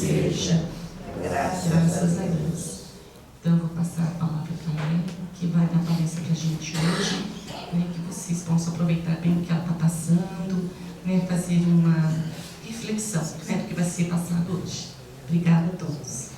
seja. Graças a Deus. Então, eu vou passar a palavra para ela, que vai dar palestra para a gente hoje, né, que vocês possam aproveitar bem o que ela está passando, né, fazer uma reflexão, né, do que vai ser passado hoje. Obrigada a todos.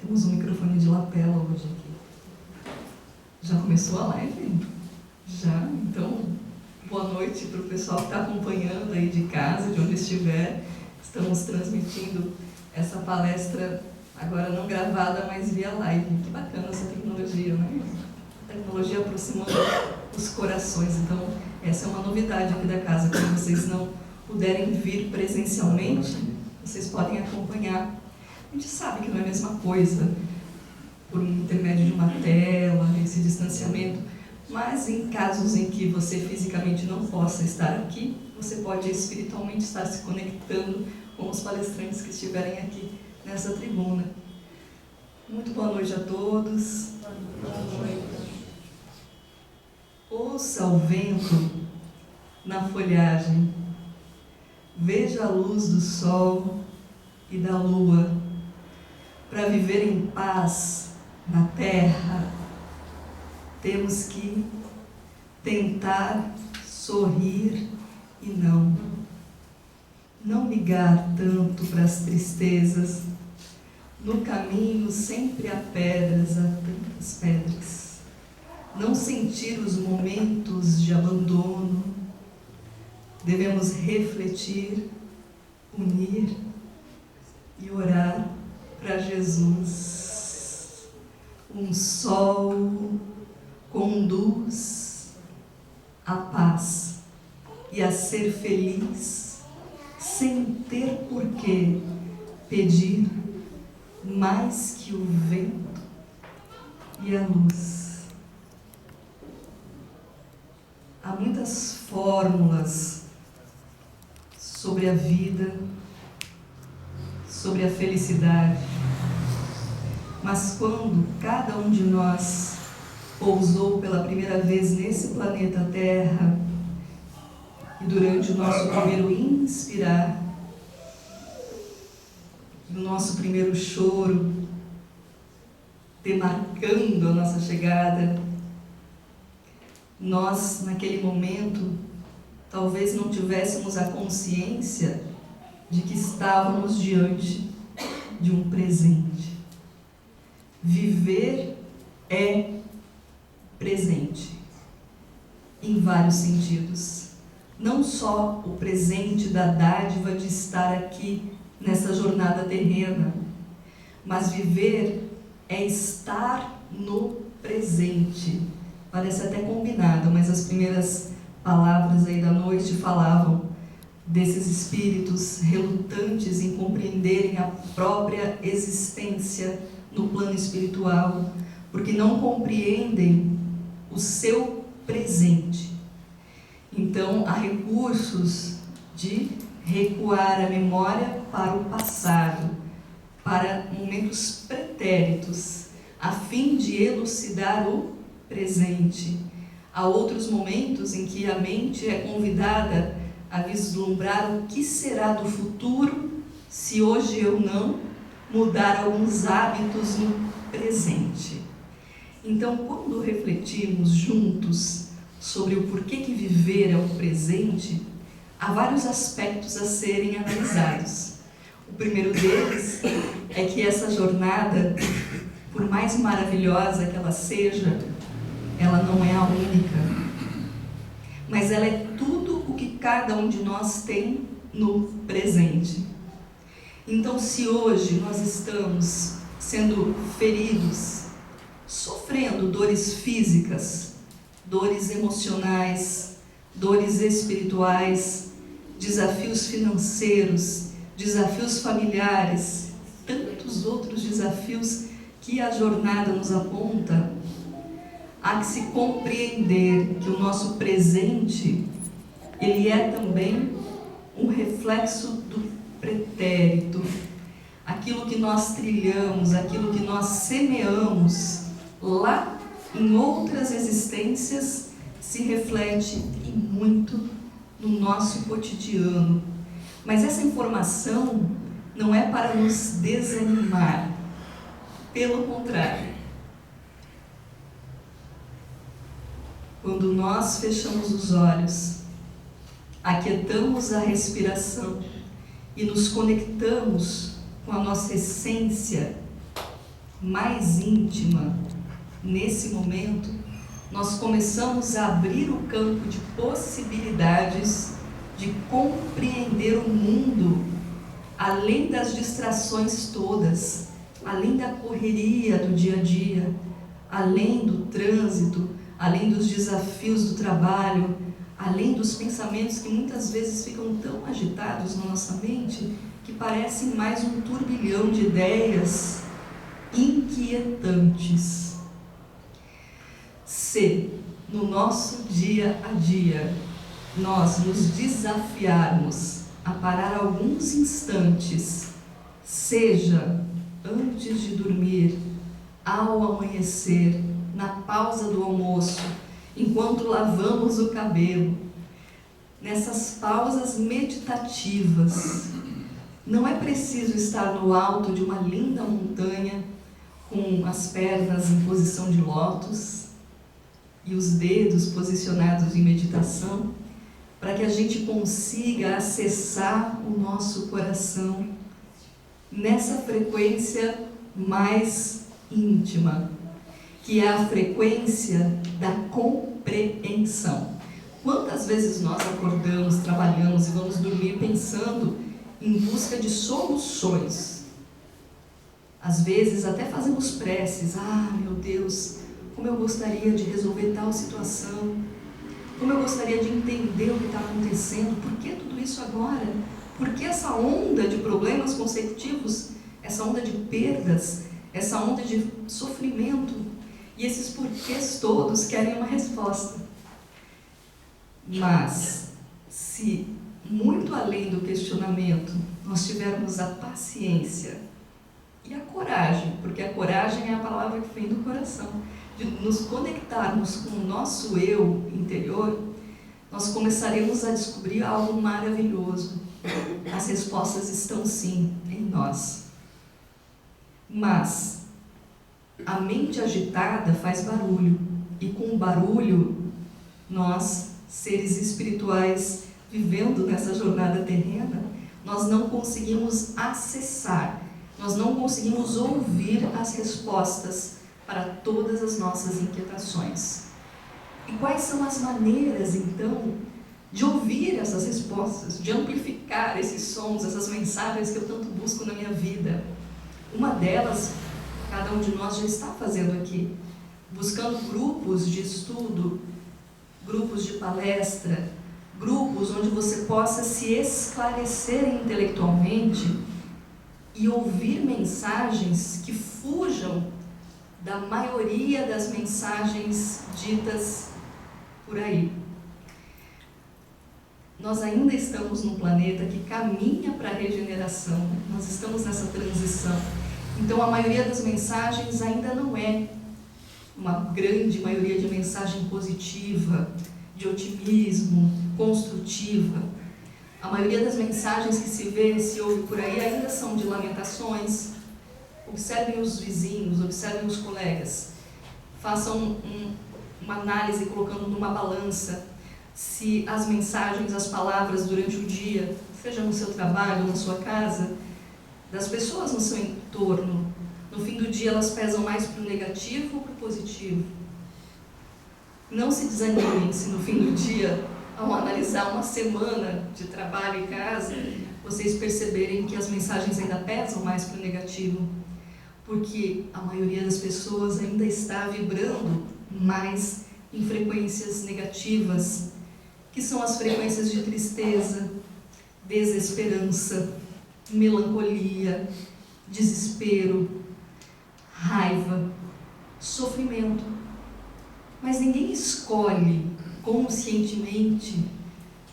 Temos um microfone de lapela hoje aqui. Já começou a live? Já? Então, boa noite para o pessoal que está acompanhando aí de casa, de onde estiver. Estamos transmitindo essa palestra, agora não gravada, mas via live. Que bacana essa tecnologia, né? A tecnologia aproximando os corações. Então, essa é uma novidade aqui da casa. Quando vocês não puderem vir presencialmente, vocês podem acompanhar. A gente sabe que não é a mesma coisa por intermédio de uma tela, esse distanciamento, mas em casos em que você fisicamente não possa estar aqui, você pode espiritualmente estar se conectando com os palestrantes que estiverem aqui nessa tribuna. Muito boa noite a todos. Boa noite. Ouça o vento na folhagem, veja a luz do sol e da lua. Para viver em paz na terra, temos que tentar sorrir e não ligar tanto para as tristezas. No caminho sempre há pedras, há tantas pedras. Não sentir os momentos de abandono. Devemos refletir, unir e orar para Jesus. Um sol conduz à paz e a ser feliz, sem ter por que pedir mais que o vento e a luz. Há muitas fórmulas sobre a vida, sobre a felicidade, mas quando cada um de nós pousou pela primeira vez nesse planeta Terra e durante o nosso primeiro inspirar, o nosso primeiro choro, demarcando a nossa chegada, nós naquele momento talvez não tivéssemos a consciência de que estávamos diante de um presente. Viver é presente, em vários sentidos. Não só o presente da dádiva de estar aqui nessa jornada terrena, mas viver é estar no presente. Parece até combinado, mas as primeiras palavras aí da noite falavam desses espíritos relutantes em compreenderem a própria existência no plano espiritual, porque não compreendem o seu presente. Então, há recursos de recuar a memória para o passado, para momentos pretéritos, a fim de elucidar o presente. Há outros momentos em que a mente é convidada a vislumbrar o que será do futuro se hoje eu não mudar alguns hábitos no presente. Então, quando refletimos juntos sobre o porquê que viver é o presente, há vários aspectos a serem analisados. O primeiro deles é que essa jornada, por mais maravilhosa que ela seja, ela não é a única, mas ela é tudo o que cada um de nós tem no presente. Então, se hoje nós estamos sendo feridos, sofrendo dores físicas, dores emocionais, dores espirituais, desafios financeiros, desafios familiares, tantos outros desafios que a jornada nos aponta, há que se compreender que o nosso presente, ele é também um reflexo do pretérito. Aquilo que nós trilhamos, aquilo que nós semeamos lá em outras existências se reflete e muito no nosso cotidiano. Mas essa informação não é para nos desanimar, pelo contrário. Quando nós fechamos os olhos, aquietamos a respiração e nos conectamos com a nossa essência mais íntima, nesse momento, nós começamos a abrir o campo de possibilidades de compreender o mundo, além das distrações todas, além da correria do dia a dia, além do trânsito, além dos desafios do trabalho, além dos pensamentos que muitas vezes ficam tão agitados na nossa mente que parecem mais um turbilhão de ideias inquietantes. Se no nosso dia a dia nós nos desafiarmos a parar alguns instantes, seja antes de dormir, ao amanhecer, na pausa do almoço, enquanto lavamos o cabelo, nessas pausas meditativas, não é preciso estar no alto de uma linda montanha com as pernas em posição de lótus e os dedos posicionados em meditação, para que a gente consiga acessar o nosso coração nessa frequência mais íntima, que é a frequência da compreensão. Quantas vezes nós acordamos, trabalhamos e vamos dormir pensando em busca de soluções? Às vezes até fazemos preces. Ah, meu Deus, como eu gostaria de resolver tal situação, como eu gostaria de entender o que está acontecendo, por que tudo isso agora? Por que essa onda de problemas consecutivos, essa onda de perdas, essa onda de sofrimento? E esses porquês todos querem uma resposta. Mas, se muito além do questionamento nós tivermos a paciência e a coragem, porque a coragem é a palavra que vem do coração, de nos conectarmos com o nosso eu interior, nós começaremos a descobrir algo maravilhoso. As respostas estão sim em nós. Mas a mente agitada faz barulho, e com o barulho, nós, seres espirituais, vivendo nessa jornada terrena, nós não conseguimos acessar, nós não conseguimos ouvir as respostas para todas as nossas inquietações. E quais são as maneiras, então, de ouvir essas respostas, de amplificar esses sons, essas mensagens que eu tanto busco na minha vida? Uma delas, cada um de nós já está fazendo aqui, buscando grupos de estudo, grupos de palestra, grupos onde você possa se esclarecer intelectualmente e ouvir mensagens que fujam da maioria das mensagens ditas por aí. Nós ainda estamos num planeta que caminha para a regeneração, nós estamos nessa transição. Então a maioria das mensagens ainda não é uma grande maioria de mensagem positiva, de otimismo, construtiva. A maioria das mensagens que se vê, se ouve por aí, ainda são de lamentações. Observem os vizinhos, observem os colegas. Façam uma análise colocando numa balança se as mensagens, as palavras durante o dia, seja no seu trabalho, na sua casa, das pessoas no seu entorno, no fim do dia elas pesam mais para o negativo ou para o positivo. Não se desanimem se no fim do dia, ao analisar uma semana de trabalho e casa, vocês perceberem que as mensagens ainda pesam mais para o negativo, porque a maioria das pessoas ainda está vibrando mais em frequências negativas, que são as frequências de tristeza, desesperança, melancolia, desespero, raiva, sofrimento. Mas ninguém escolhe conscientemente,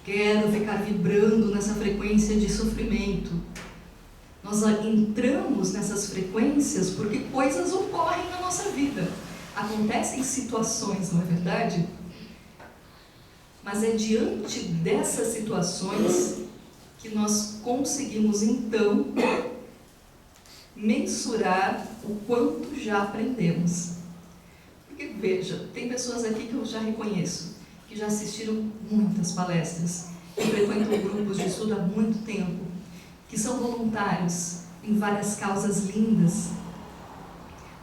quero ficar vibrando nessa frequência de sofrimento. Nós entramos nessas frequências porque coisas ocorrem na nossa vida. Acontecem situações, não é verdade? Mas é diante dessas situações que nós conseguimos, então, mensurar o quanto já aprendemos. Porque, veja, tem pessoas aqui que eu já reconheço, que já assistiram muitas palestras, que frequentam grupos de estudo há muito tempo, que são voluntários em várias causas lindas,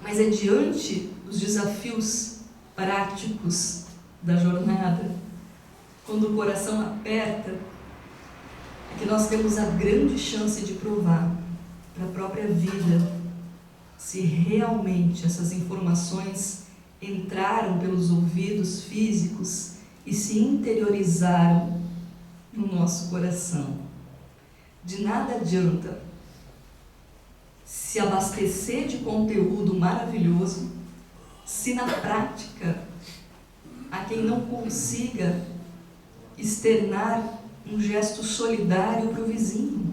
mas é diante dos desafios práticos da jornada, quando o coração aperta, é que nós temos a grande chance de provar para a própria vida se realmente essas informações entraram pelos ouvidos físicos e se interiorizaram no nosso coração. De nada adianta se abastecer de conteúdo maravilhoso se na prática há quem não consiga externar um gesto solidário para o vizinho,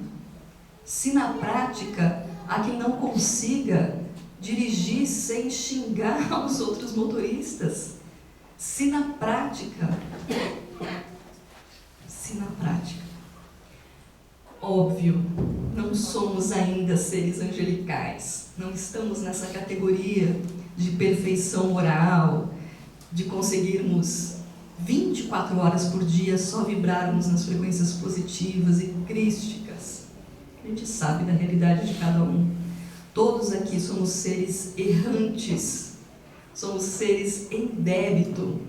se na prática há quem não consiga dirigir sem xingar os outros motoristas, se na prática, óbvio, não somos ainda seres angelicais, não estamos nessa categoria de perfeição moral, de conseguirmos 24 horas por dia só vibrarmos nas frequências positivas e crísticas. A gente sabe da realidade de cada um. Todos aqui somos seres errantes, somos seres em débito.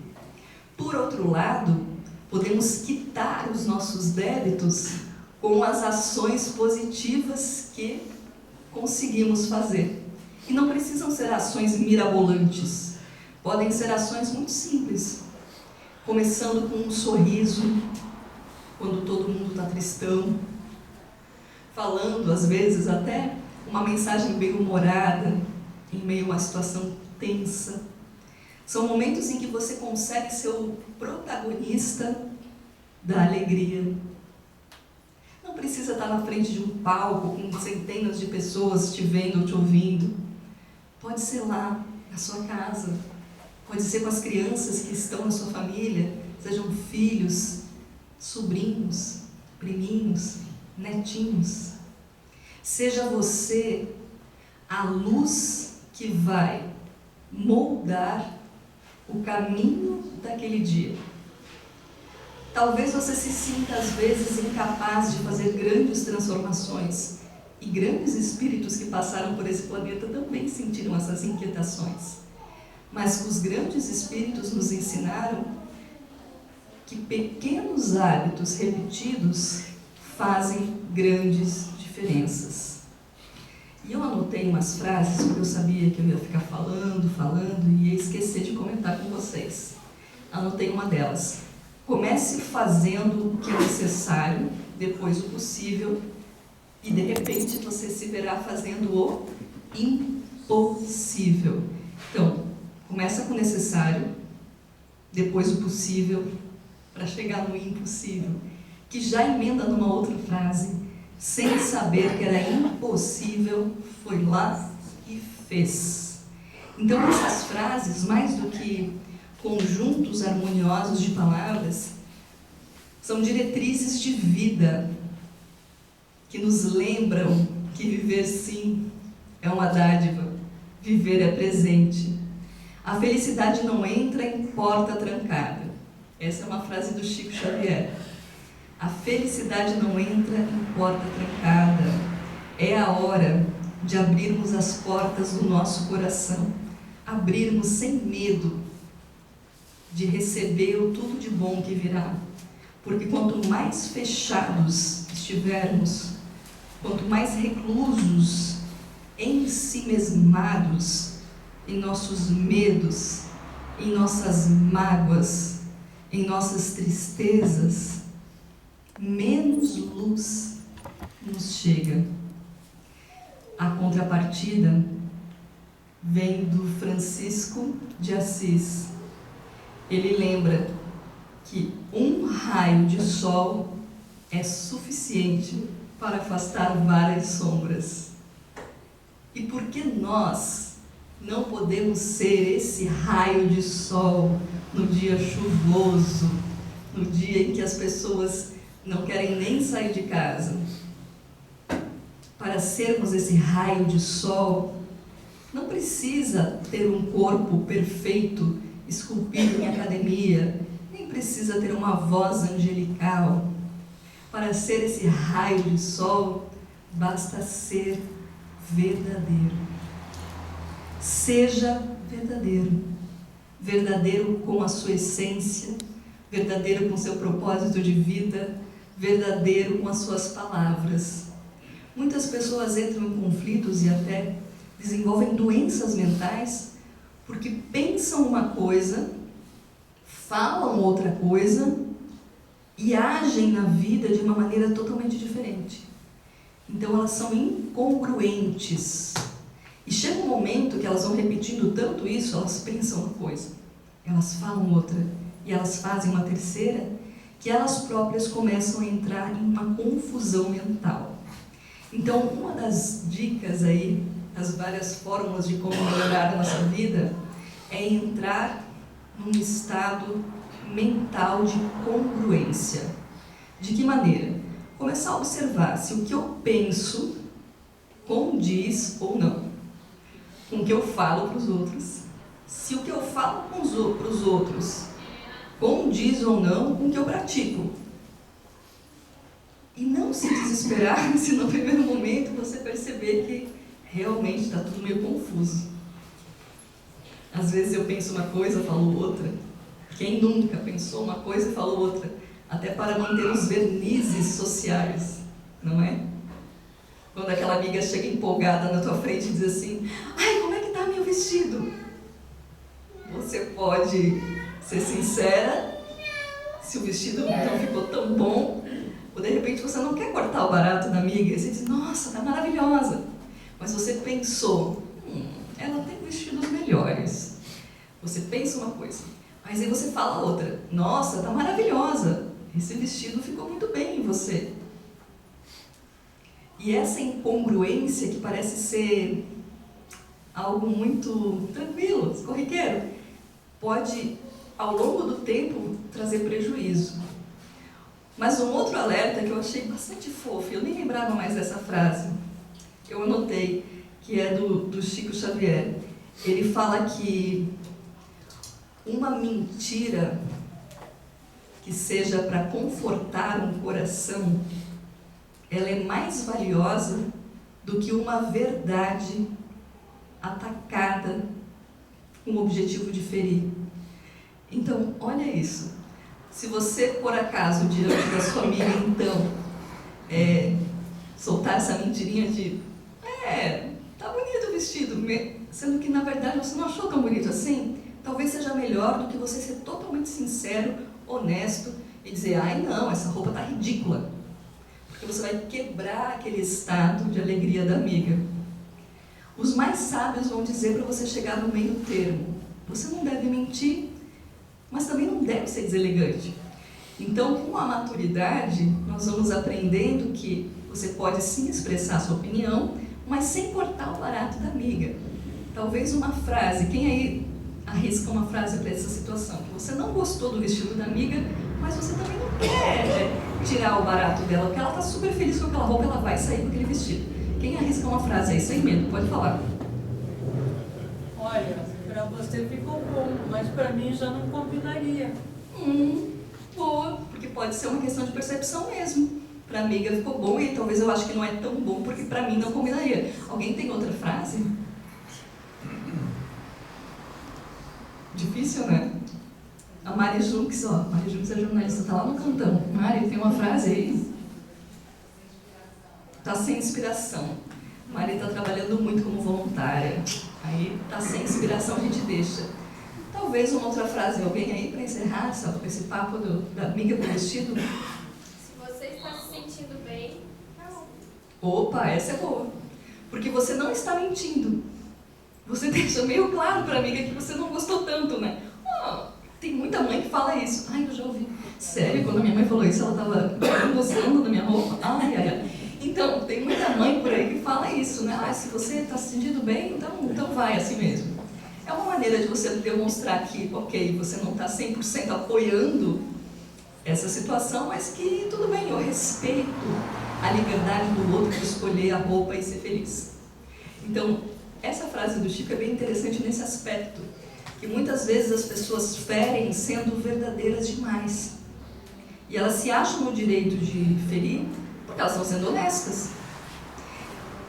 Por outro lado, podemos quitar os nossos débitos com as ações positivas que conseguimos fazer. E não precisam ser ações mirabolantes, podem ser ações muito simples, começando com um sorriso, quando todo mundo está tristão, falando às vezes até uma mensagem bem-humorada em meio a uma situação tensa. São momentos em que você consegue ser o protagonista da alegria. Não precisa estar na frente de um palco com centenas de pessoas te vendo ou te ouvindo. Pode ser lá, na sua casa. Pode ser com as crianças que estão na sua família, sejam filhos, sobrinhos, priminhos, netinhos. Seja você a luz que vai moldar o caminho daquele dia. Talvez você se sinta às vezes incapaz de fazer grandes transformações, e grandes espíritos que passaram por esse planeta também sentiram essas inquietações. Mas os grandes espíritos nos ensinaram que pequenos hábitos repetidos fazem grandes diferenças. E eu anotei umas frases, porque eu sabia que eu ia ficar falando e ia esquecer de comentar com vocês. Anotei uma delas. Comece fazendo o que é necessário, depois o possível, e de repente você se verá fazendo o impossível. Então, começa com o necessário, depois o possível, para chegar no impossível, que já emenda numa outra frase, sem saber que era impossível, foi lá e fez. Então essas frases, mais do que conjuntos harmoniosos de palavras, são diretrizes de vida, que nos lembram que viver sim é uma dádiva, viver é presente. A felicidade não entra em porta trancada. Essa é uma frase do Chico Xavier. A felicidade não entra em porta trancada. É a hora de abrirmos as portas do nosso coração, abrirmos sem medo de receber o tudo de bom que virá. Porque quanto mais fechados estivermos, quanto mais reclusos, ensimesmados em nossos medos, em nossas mágoas, em nossas tristezas, menos luz nos chega. A contrapartida vem do Francisco de Assis, ele lembra que um raio de sol é suficiente para afastar várias sombras. E por que nós não podemos ser esse raio de sol no dia chuvoso, no dia em que as pessoas não querem nem sair de casa? Para sermos esse raio de sol, não precisa ter um corpo perfeito, esculpido em academia, nem precisa ter uma voz angelical. Para ser esse raio de sol, basta ser verdadeiro. Seja verdadeiro. Verdadeiro com a sua essência, verdadeiro com seu propósito de vida, verdadeiro com as suas palavras. Muitas pessoas entram em conflitos e até desenvolvem doenças mentais porque pensam uma coisa, falam outra coisa e agem na vida de uma maneira totalmente diferente. Então elas são incongruentes. E chega um momento que elas vão repetindo tanto isso, elas pensam uma coisa, elas falam outra e elas fazem uma terceira, que elas próprias começam a entrar em uma confusão mental. Então, uma das dicas aí, as várias fórmulas de como melhorar a nossa vida, é entrar num estado mental de congruência. De que maneira? Começar a observar se o que eu penso condiz ou não com o que eu falo para os outros, se o que eu falo para os outros condiz ou não com o que eu pratico. E não se desesperar se no primeiro momento você perceber que realmente está tudo meio confuso. Às vezes eu penso uma coisa, falo outra. Quem nunca pensou uma coisa e falou outra? Até para manter os vernizes sociais, não é? Quando aquela amiga chega empolgada na tua frente e diz assim: ai, como é que está meu vestido? Você pode ser sincera, se o vestido não ficou tão bom, ou de repente você não quer cortar o barato da amiga, e você diz: nossa, está maravilhosa. Mas você pensou, ela tem vestidos melhores. Você pensa uma coisa, mas aí você fala outra: nossa, está maravilhosa, esse vestido ficou muito bem em você. E essa incongruência, que parece ser algo muito tranquilo, corriqueiro, pode, ao longo do tempo, trazer prejuízo. Mas um outro alerta que eu achei bastante fofo, eu nem lembrava mais dessa frase, eu anotei, que é do Chico Xavier. Ele fala que uma mentira que seja para confortar um coração, ela é mais valiosa do que uma verdade atacada com o objetivo de ferir. Então, olha isso. Se você, por acaso, diante da sua amiga, então, soltar essa mentirinha de tá bonito o vestido, sendo que, na verdade, você não achou tão bonito assim, talvez seja melhor do que você ser totalmente sincero, honesto e dizer: ai não, essa roupa tá ridícula. Porque você vai quebrar aquele estado de alegria da amiga. Os mais sábios vão dizer para você chegar no meio termo. Você não deve mentir, mas também não deve ser deselegante. Então, com a maturidade, nós vamos aprendendo que você pode sim expressar a sua opinião, mas sem cortar o barato da amiga. Talvez uma frase, quem aí arrisca uma frase para essa situação? Que você não gostou do vestido da amiga, mas você também não quer tirar o barato dela, porque ela está super feliz com aquela roupa, ela vai sair com aquele vestido. Quem arrisca uma frase aí, sem medo, pode falar. Olha, para você ficou bom, mas para mim já não combinaria. Boa, porque pode ser uma questão de percepção mesmo. Para a amiga ficou bom e talvez eu acho que não é tão bom porque para mim não combinaria. Alguém tem outra frase? Difícil, né? A Mari Junks, Mari Junks é jornalista, tá lá no cantão. Mari, tem uma frase aí? Tá sem inspiração. Mari tá trabalhando muito como voluntária. Aí tá sem inspiração, a gente deixa. Talvez uma outra frase, alguém aí para encerrar esse papo da amiga com o vestido? Se você está se sentindo bem, não. Opa, essa é boa. Porque você não está mentindo. Você deixa meio claro para a amiga que você não gostou tanto, né? Tem muita mãe que fala isso. Ai, eu já ouvi. Sério, quando a minha mãe falou isso, ela estava gostando da minha roupa. Ai, ai, ai. Então, tem muita mãe por aí que fala isso, né? Ah, se você está se sentindo bem, então vai assim mesmo. É uma maneira de você demonstrar que, ok, você não está 100% apoiando essa situação, mas que tudo bem, eu respeito a liberdade do outro de escolher a roupa e ser feliz. Então, essa frase do Chico é bem interessante nesse aspecto, que muitas vezes as pessoas ferem sendo verdadeiras demais. E elas se acham no direito de ferir porque elas estão sendo honestas.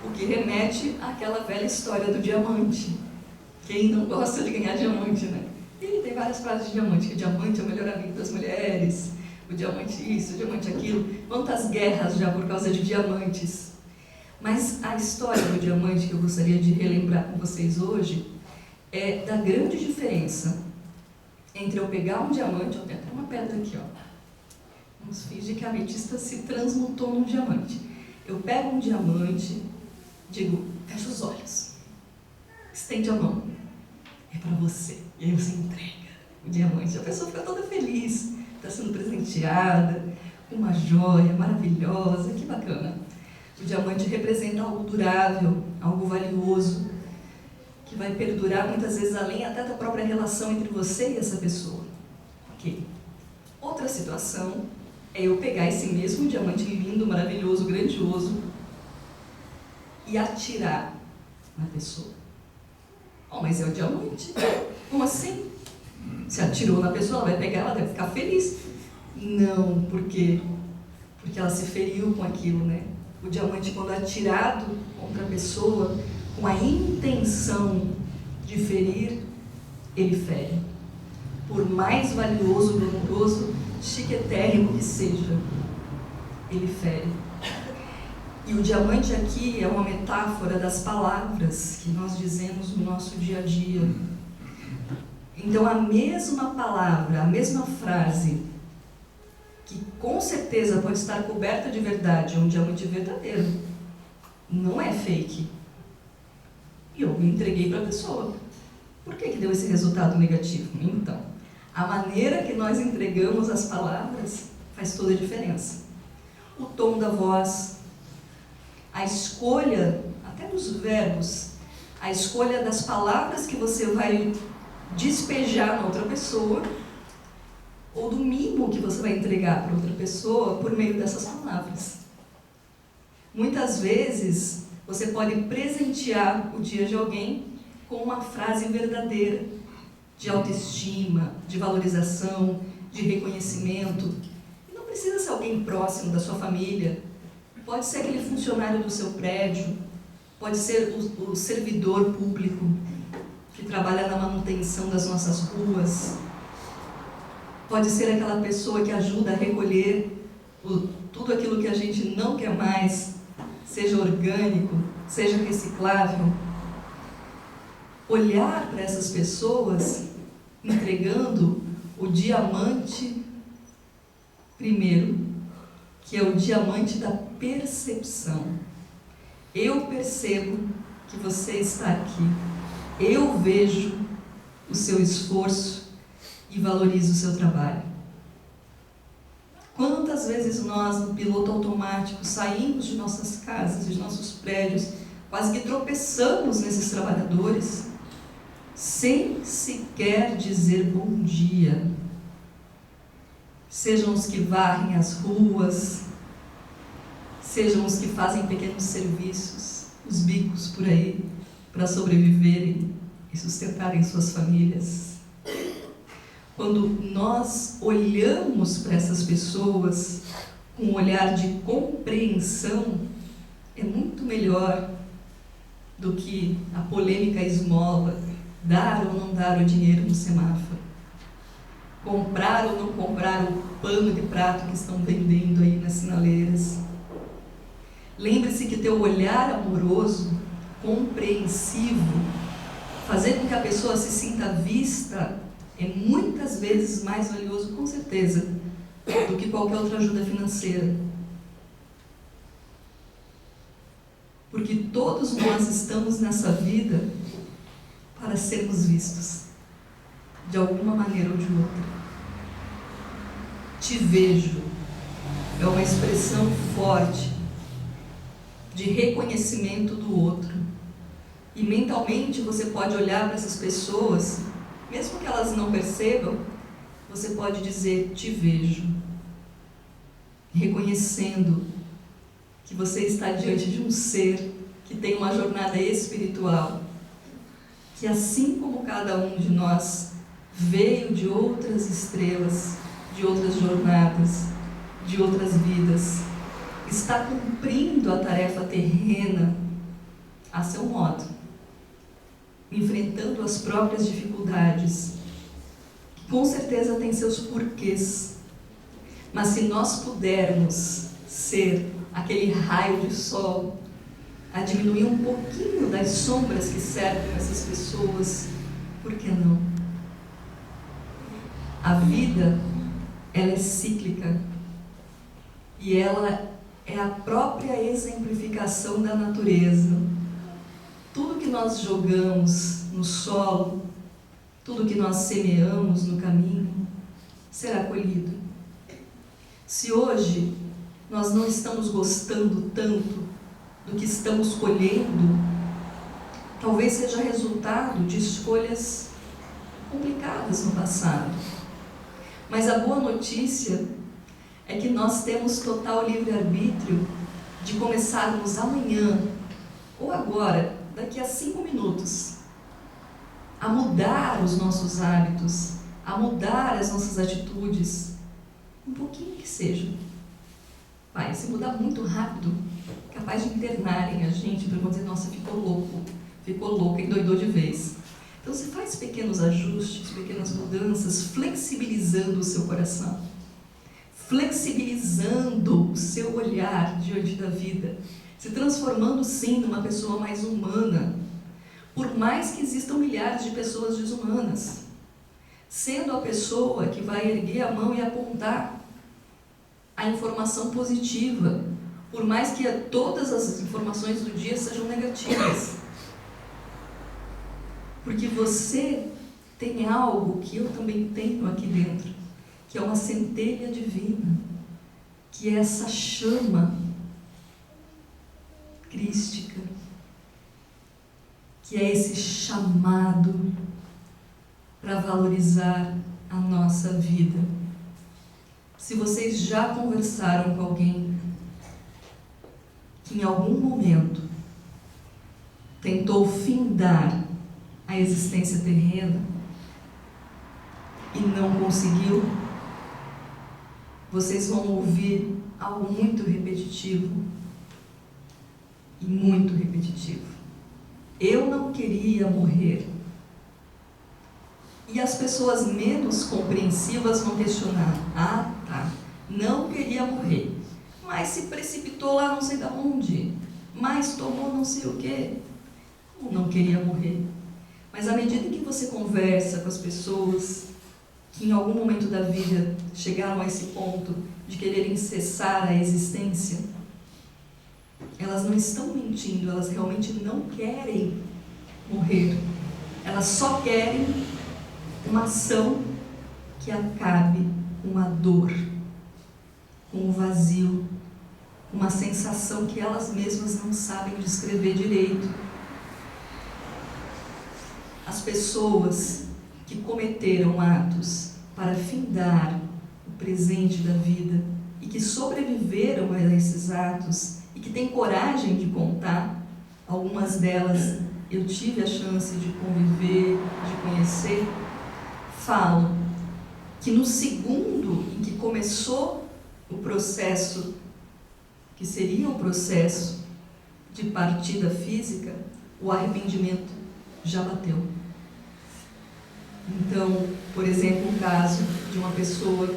O que remete àquela velha história do diamante. Quem não gosta de ganhar diamante, né? E tem várias frases de diamante, que o diamante é o melhor amigo das mulheres, o diamante isso, o diamante aquilo. Quantas guerras já por causa de diamantes. Mas a história do diamante que eu gostaria de relembrar com vocês hoje é da grande diferença entre eu pegar um diamante, ó, tem até uma pedra aqui, ó. Vamos fingir que a ametista se transmutou num diamante. Eu pego um diamante, digo, fecha os olhos, estende a mão, é para você. E aí você entrega o diamante. A pessoa fica toda feliz, está sendo presenteada com uma joia maravilhosa, que bacana. O diamante representa algo durável, algo valioso, que vai perdurar muitas vezes além até da própria relação entre você e essa pessoa. Ok. Outra situação é eu pegar esse mesmo diamante lindo, maravilhoso, grandioso e atirar na pessoa. Oh, mas é o diamante. Como assim? Se atirou na pessoa, ela vai pegar, ela deve ficar feliz. Não, porque ela se feriu com aquilo, né? O diamante, quando atirado contra a pessoa, com a intenção de ferir, ele fere. Por mais valioso, glamouroso, chiquetérrimo que seja, ele fere. E o diamante aqui é uma metáfora das palavras que nós dizemos no nosso dia a dia. Então, a mesma palavra, a mesma frase, que com certeza pode estar coberta de verdade, é um diamante verdadeiro, não é fake. E eu me entreguei para a pessoa. Por que deu esse resultado negativo? Então, a maneira que nós entregamos as palavras faz toda a diferença. O tom da voz, a escolha, até dos verbos, a escolha das palavras que você vai despejar na outra pessoa, ou do mimo que você vai entregar para outra pessoa por meio dessas palavras. Muitas vezes, você pode presentear o dia de alguém com uma frase verdadeira, de autoestima, de valorização, de reconhecimento. E não precisa ser alguém próximo da sua família, pode ser aquele funcionário do seu prédio, pode ser o servidor público que trabalha na manutenção das nossas ruas, pode ser aquela pessoa que ajuda a recolher tudo aquilo que a gente não quer mais, seja orgânico, seja reciclável. Olhar para essas pessoas entregando o diamante primeiro, que é o diamante da percepção. Eu percebo que você está aqui, eu vejo o seu esforço e valorizo o seu trabalho. Quantas vezes nós, no piloto automático, saímos de nossas casas, de nossos prédios, quase que tropeçamos nesses trabalhadores, sem sequer dizer bom dia. Sejam os que varrem as ruas, sejam os que fazem pequenos serviços, os bicos por aí, para sobreviverem e sustentarem suas famílias. Quando nós olhamos para essas pessoas com um olhar de compreensão, é muito melhor do que a polêmica esmola, dar ou não dar o dinheiro no semáforo, comprar ou não comprar o pano de prato que estão vendendo aí nas sinaleiras. Lembre-se que teu olhar amoroso, compreensivo, fazer com que a pessoa se sinta vista, é muitas vezes mais valioso, com certeza, do que qualquer outra ajuda financeira. Porque todos nós estamos nessa vida para sermos vistos. de alguma maneira ou de outra. Te vejo é uma expressão forte de reconhecimento do outro. E mentalmente você pode olhar para essas pessoas, mesmo que elas não percebam, você pode dizer: te vejo, reconhecendo que você está diante de um ser que tem uma jornada espiritual, que assim como cada um de nós veio de outras estrelas, de outras jornadas, de outras vidas, está cumprindo a tarefa terrena a seu modo, enfrentando as próprias dificuldades, que com certeza tem seus porquês. Mas se nós pudermos ser aquele raio de sol a diminuir um pouquinho das sombras que cercam essas pessoas, por que não? A vida, ela é cíclica e ela é a própria exemplificação da natureza. Tudo que nós jogamos no solo, tudo que nós semeamos no caminho, será colhido. Se hoje nós não estamos gostando tanto do que estamos colhendo, talvez seja resultado de escolhas complicadas no passado. Mas a boa notícia é que nós temos total livre-arbítrio de começarmos amanhã, ou agora, daqui a 5 minutos, a mudar os nossos hábitos, a mudar as nossas atitudes, um pouquinho que seja. Vai, se mudar muito rápido, capaz de internarem a gente para dizer: nossa, ficou louco, endoidou de vez. Então você faz pequenos ajustes, pequenas mudanças, flexibilizando o seu coração, flexibilizando o seu olhar diante da vida, se transformando sim numa pessoa mais humana, por mais que existam milhares de pessoas desumanas, sendo a pessoa que vai erguer a mão e apontar a informação positiva, por mais que todas as informações do dia sejam negativas. Porque você tem algo que eu também tenho aqui dentro, que é uma centelha divina, que é essa chama crística, que é esse chamado para valorizar a nossa vida. Se vocês já conversaram com alguém que em algum momento tentou findar a existência terrena e não conseguiu, vocês vão ouvir algo muito repetitivo e muito repetitivo. Eu não queria morrer. E as pessoas menos compreensivas vão questionar: ah, tá, não queria morrer, mas se precipitou lá não sei de onde, mas tomou não sei o quê. Não queria morrer. Mas à medida que você conversa com as pessoas que em algum momento da vida chegaram a esse ponto de quererem cessar a existência, elas não estão mentindo, elas realmente não querem morrer. Elas só querem uma ação que acabe com a dor, com o vazio, uma sensação que elas mesmas não sabem descrever direito. As pessoas que cometeram atos para findar o presente da vida e que sobreviveram a esses atos e que têm coragem de contar, algumas delas eu tive a chance de conviver, de conhecer, falam que no segundo em que começou o processo, que seria um processo de partida física, o arrependimento já bateu. Então, por exemplo, um caso de uma pessoa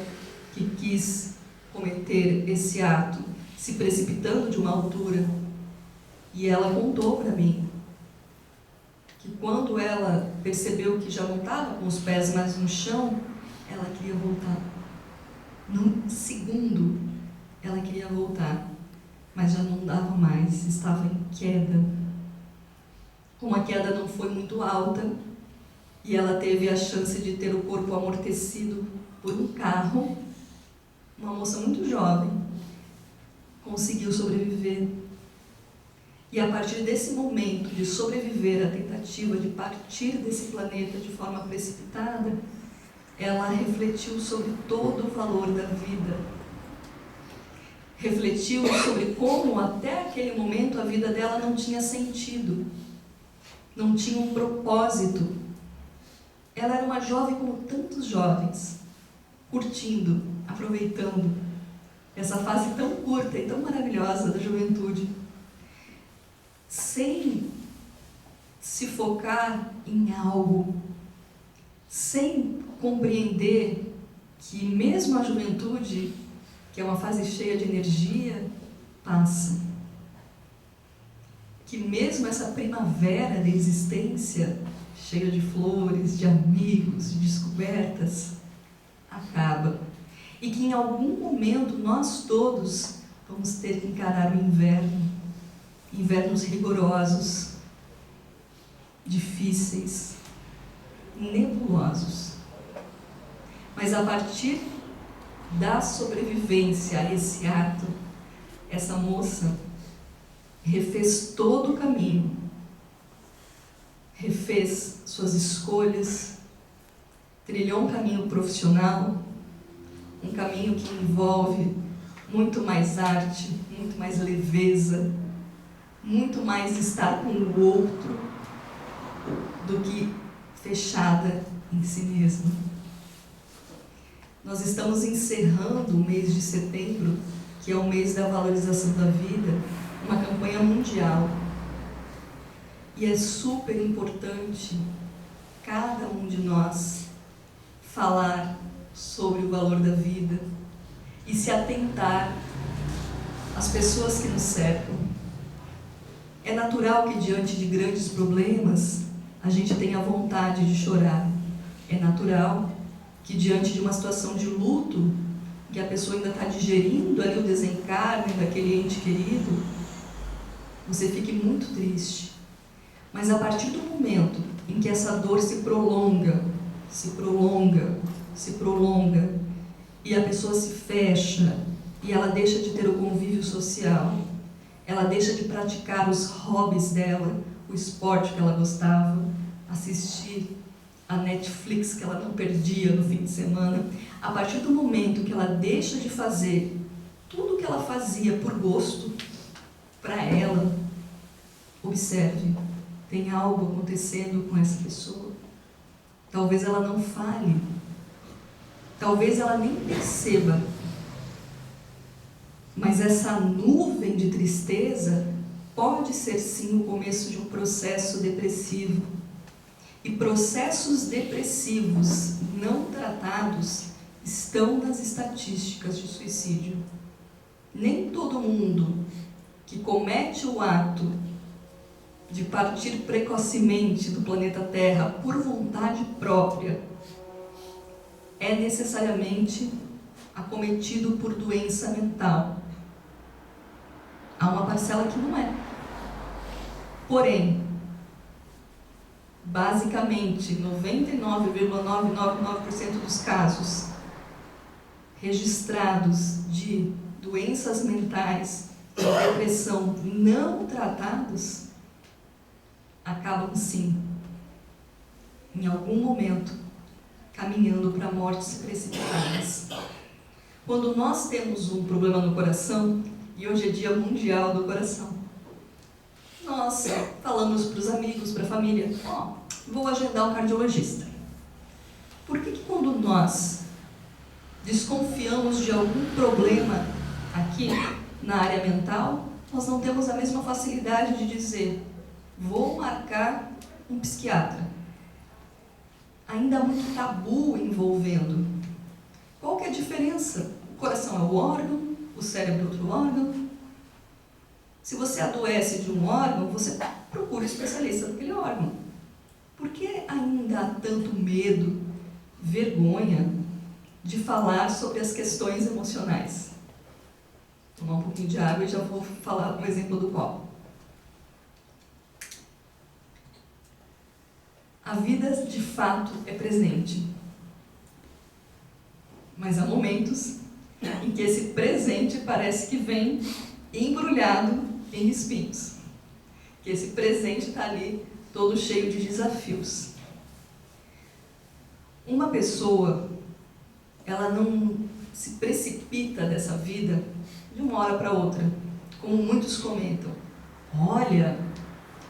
que quis cometer esse ato se precipitando de uma altura, e ela contou para mim que quando ela percebeu que já não estava com os pés mais no chão, ela queria voltar. Num segundo, ela queria voltar, mas já não dava mais, estava em queda. Como a queda não foi muito alta, e ela teve a chance de ter o corpo amortecido por um carro. Uma moça muito jovem conseguiu sobreviver. E a partir desse momento de sobreviver à tentativa de partir desse planeta de forma precipitada, ela refletiu sobre todo o valor da vida. Refletiu sobre como até aquele momento a vida dela não tinha sentido, não tinha um propósito. Ela era uma jovem como tantos jovens, curtindo, aproveitando essa fase tão curta e tão maravilhosa da juventude, sem se focar em algo, sem compreender que mesmo a juventude, que é uma fase cheia de energia, passa. Que mesmo essa primavera da existência, cheia de flores, de amigos, de descobertas, acaba. E que em algum momento nós todos vamos ter que encarar o inverno. Invernos rigorosos, difíceis, nebulosos. Mas a partir da sobrevivência a esse ato, essa moça refez todo o caminho, refez suas escolhas, trilhou um caminho profissional, um caminho que envolve muito mais arte, muito mais leveza, muito mais estar com o outro do que fechada em si mesma. Nós estamos encerrando o mês de setembro, que é o mês da valorização da vida, uma campanha mundial. E é super importante cada um de nós falar sobre o valor da vida e se atentar às pessoas que nos cercam. É natural que diante de grandes problemas a gente tenha vontade de chorar. É natural que diante de uma situação de luto, que a pessoa ainda está digerindo ali o desencarne daquele ente querido, você fique muito triste. Mas a partir do momento em que essa dor se prolonga, e a pessoa se fecha, e ela deixa de ter o convívio social, ela deixa de praticar os hobbies dela, o esporte que ela gostava, assistir a Netflix que ela não perdia no fim de semana. A partir do momento que ela deixa de fazer tudo o que ela fazia por gosto, para ela, observe, tem algo acontecendo com essa pessoa. Talvez ela não fale, talvez ela nem perceba, mas essa nuvem de tristeza pode ser sim o começo de um processo depressivo. E processos depressivos não tratados estão nas estatísticas de suicídio. Nem todo mundo que comete o ato de partir precocemente do planeta Terra por vontade própria é necessariamente acometido por doença mental. Há uma parcela que não é. Porém, basicamente, 99,999% dos casos registrados de doenças mentais e depressão não tratados acabam, sim, em algum momento, caminhando para mortes precipitadas. Quando nós temos um problema no coração, e hoje é Dia Mundial do Coração, nós falamos para os amigos, para a família, vou agendar um cardiologista. Por que quando nós desconfiamos de algum problema aqui na área mental, nós não temos a mesma facilidade de dizer, vou marcar um psiquiatra? Ainda há muito tabu envolvendo. Qual que é a diferença? O coração é o órgão, o cérebro é outro órgão. Se você adoece de um órgão, você procura um especialista daquele órgão. Por que ainda há tanto medo, vergonha de falar sobre as questões emocionais? Vou tomar um pouquinho de água e já vou falar o exemplo do copo. A vida de fato é presente. Mas há momentos em que esse presente parece que vem embrulhado em espinhos. Que esse presente está ali todo cheio de desafios. Uma pessoa, ela não se precipita dessa vida de uma hora para outra, como muitos comentam. Olha,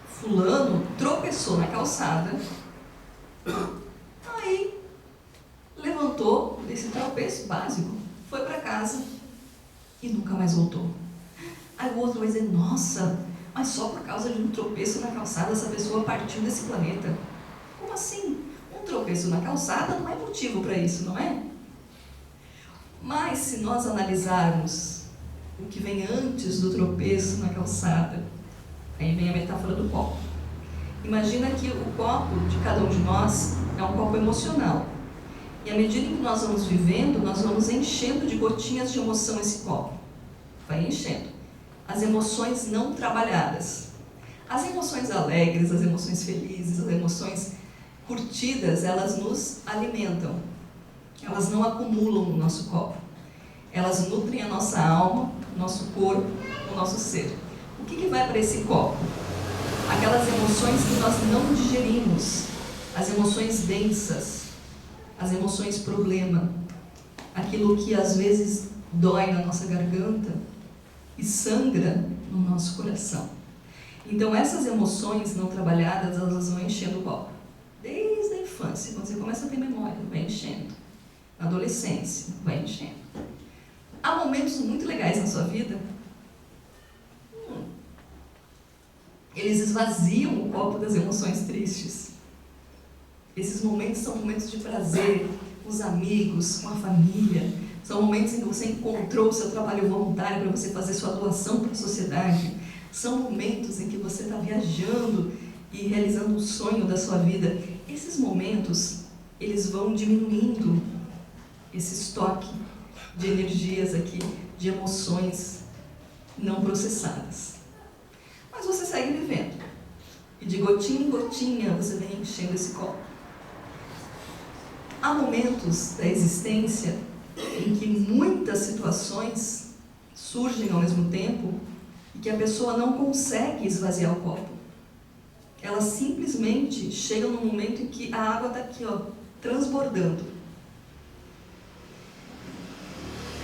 fulano tropeçou na calçada, aí levantou desse tropeço básico, foi para casa e nunca mais voltou. Aí o outro vai dizer, nossa, mas só por causa de um tropeço na calçada essa pessoa partiu desse planeta. Como assim? Um tropeço na calçada não é motivo para isso, não é? Mas se nós analisarmos o que vem antes do tropeço na calçada, aí vem a metáfora do copo. Imagina que o copo de cada um de nós é um copo emocional. E à medida que nós vamos vivendo, nós vamos enchendo de gotinhas de emoção esse copo. Vai enchendo. As emoções não trabalhadas. As emoções alegres, as emoções felizes, as emoções curtidas, elas nos alimentam. Elas não acumulam no nosso copo. Elas nutrem a nossa alma, o nosso corpo, o nosso ser. O que vai para esse copo? Aquelas emoções que nós não digerimos, as emoções densas, as emoções problema, aquilo que às vezes dói na nossa garganta e sangra no nosso coração. Então essas emoções não trabalhadas, elas vão enchendo o copo. Desde a infância, quando você começa a ter memória, vai enchendo. Na adolescência, vai enchendo. Há momentos muito legais na sua vida, eles esvaziam o copo das emoções tristes. Esses momentos são momentos de prazer, com os amigos, com a família. São momentos em que você encontrou o seu trabalho voluntário para você fazer sua doação para a sociedade. São momentos em que você está viajando e realizando um sonho da sua vida. Esses momentos, eles vão diminuindo esse estoque de energias aqui, de emoções não processadas. Mas você segue vivendo. E de gotinha em gotinha você vem enchendo esse copo. Há momentos da existência em que muitas situações surgem ao mesmo tempo e que a pessoa não consegue esvaziar o copo. Ela simplesmente chega num momento em que a água está aqui, ó, transbordando.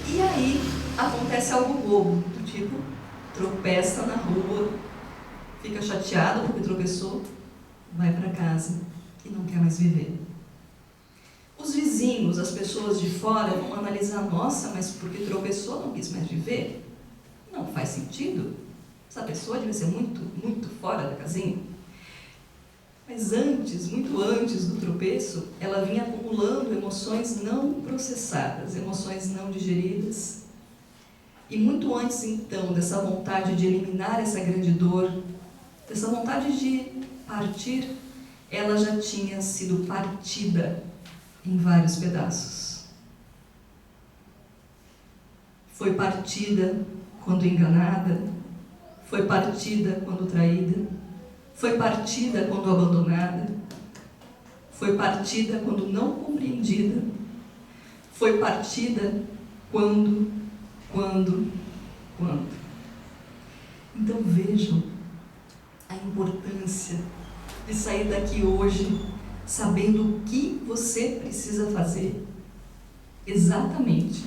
E aí acontece algo bobo, do tipo, tropeça na rua, fica chateado porque tropeçou, vai para casa e não quer mais viver. Os vizinhos, as pessoas de fora vão analisar, nossa, mas porque tropeçou não quis mais viver? Não faz sentido. Essa pessoa deve ser muito fora da casinha. Mas antes, muito antes do tropeço, ela vinha acumulando emoções não processadas, emoções não digeridas. E muito antes, então, dessa vontade de eliminar essa grande dor, dessa vontade de partir, ela já tinha sido partida em vários pedaços. Foi partida quando enganada, foi partida quando traída, foi partida quando abandonada, foi partida quando não compreendida, foi partida quando. Então vejam a importância de sair daqui hoje sabendo o que você precisa fazer exatamente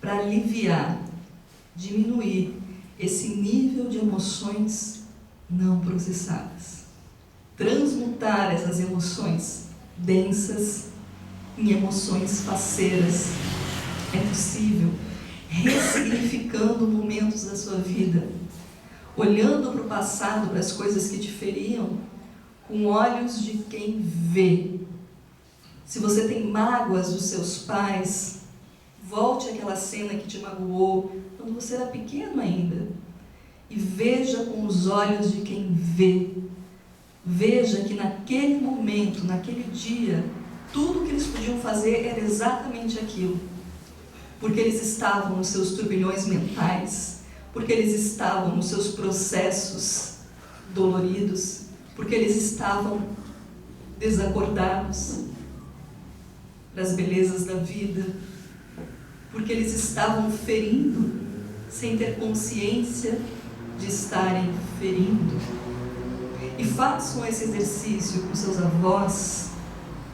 para aliviar, diminuir esse nível de emoções não processadas. Transmutar essas emoções densas em emoções faceiras. É possível, ressignificando momentos da sua vida, olhando para o passado, para as coisas que te feriam, com olhos de quem vê. Se você tem mágoas dos seus pais, volte àquela cena que te magoou, quando você era pequeno ainda, e veja com os olhos de quem vê. Veja que naquele momento, naquele dia, tudo que eles podiam fazer era exatamente aquilo. Porque eles estavam nos seus turbilhões mentais, porque eles estavam nos seus processos doloridos, porque eles estavam desacordados para as belezas da vida, porque eles estavam ferindo sem ter consciência de estarem ferindo. E façam esse exercício com seus avós,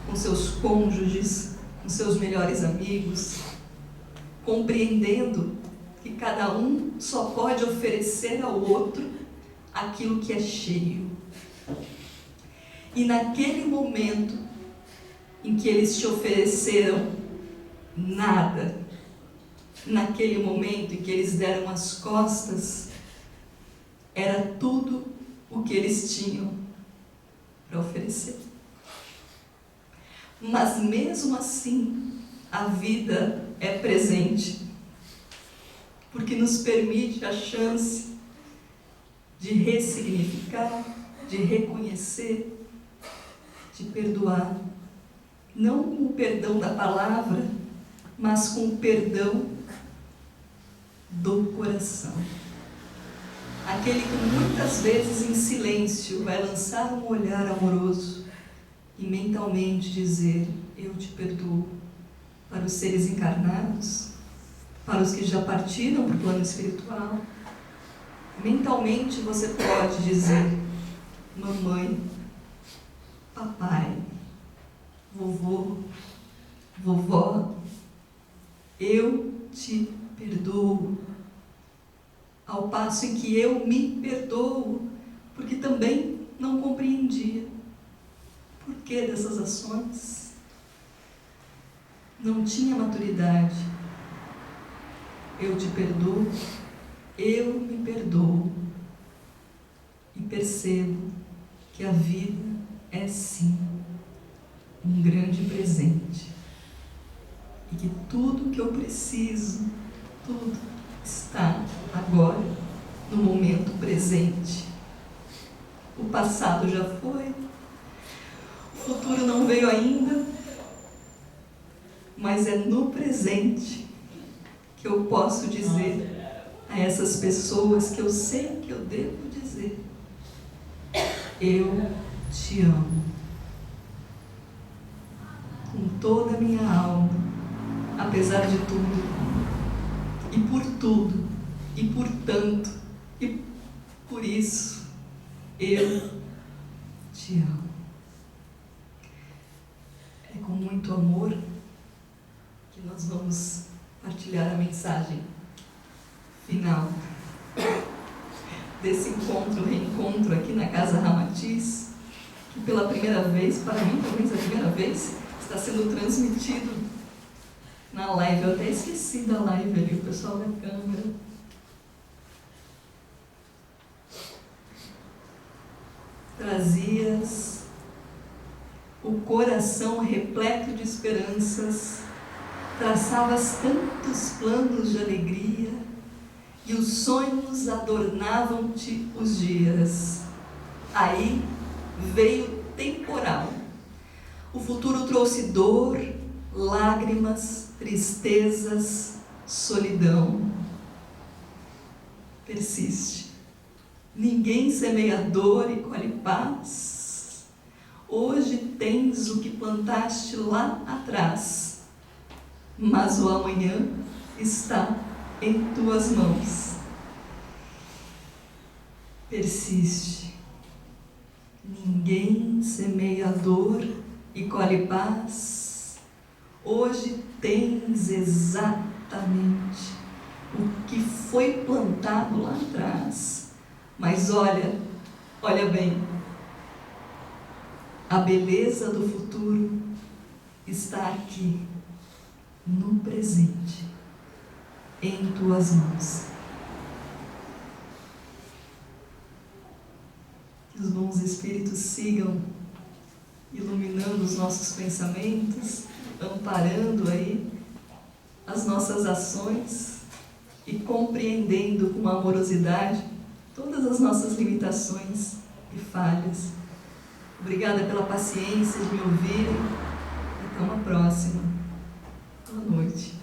com seus cônjuges, com seus melhores amigos, compreendendo que cada um só pode oferecer ao outro aquilo que é cheio. E naquele momento em que eles te ofereceram nada, naquele momento em que eles deram as costas, era tudo o que eles tinham para oferecer. Mas mesmo assim, a vida é presente, porque nos permite a chance de ressignificar, de reconhecer, de perdoar. Não com o perdão da palavra, mas com o perdão do coração. Aquele que muitas vezes em silêncio vai lançar um olhar amoroso e mentalmente dizer: eu te perdoo. Para os seres encarnados, para os que já partiram para o plano espiritual, mentalmente você pode dizer: mamãe, papai, vovô, vovó, eu te perdoo. Ao passo em que eu me perdoo, porque também não compreendia por que dessas ações. Não tinha maturidade. Eu te perdoo, eu me perdoo. E percebo que a vida é sim um grande presente. E que tudo que eu preciso, tudo está agora, no momento presente. O passado já foi, o futuro não veio ainda, mas é no presente que eu posso dizer a essas pessoas que eu sei que eu devo dizer: eu te amo. Com toda a minha alma, apesar de tudo, e por tudo, e por tanto, e por isso, eu te amo. É com muito amor que nós vamos partilhar a mensagem final desse reencontro aqui na Casa Ramatiz, que pela primeira vez, para mim talvez a primeira vez, está sendo transmitido na live. Eu até esqueci da live ali, o pessoal da câmera. Trazias o coração repleto de esperanças, traçavas tantos planos de alegria, e os sonhos adornavam-te os dias. Aí veio o temporal. O futuro trouxe dor, lágrimas, tristezas, solidão. Persiste. Ninguém semeia dor e colhe paz. Hoje tens o que plantaste lá atrás, mas o amanhã está em tuas mãos. Persiste. Ninguém semeia dor e colhe paz. Hoje tens exatamente o que foi plantado lá atrás. Mas olha bem, a beleza do futuro está aqui, no presente, em tuas mãos. Que os bons espíritos sigam iluminando os nossos pensamentos, amparando aí as nossas ações e compreendendo com amorosidade todas as nossas limitações e falhas. Obrigada pela paciência de me ouvirem. Até uma próxima. Boa noite.